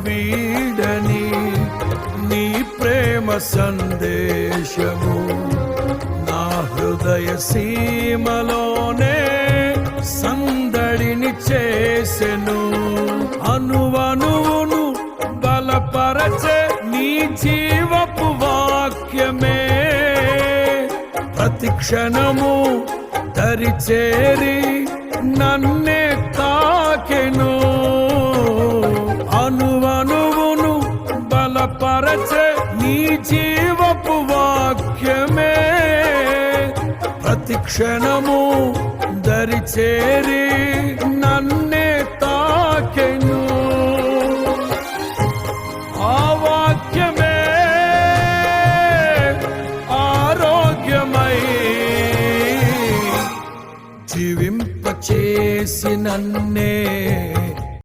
వీడని నీ ప్రేమ సందేశము నా హృదయ సీమలోనే సందడిని చేసెను. అనువనువును బలపరచే నీ జీవపు వాక్యమే ప్రతి క్షణము దరిచేరి నన్నే తాకెను. అనువనువును బలపరచే నీ జీవపు వాక్యమే ప్రతి క్షణము దరిచేరి నన్నే తాకెను.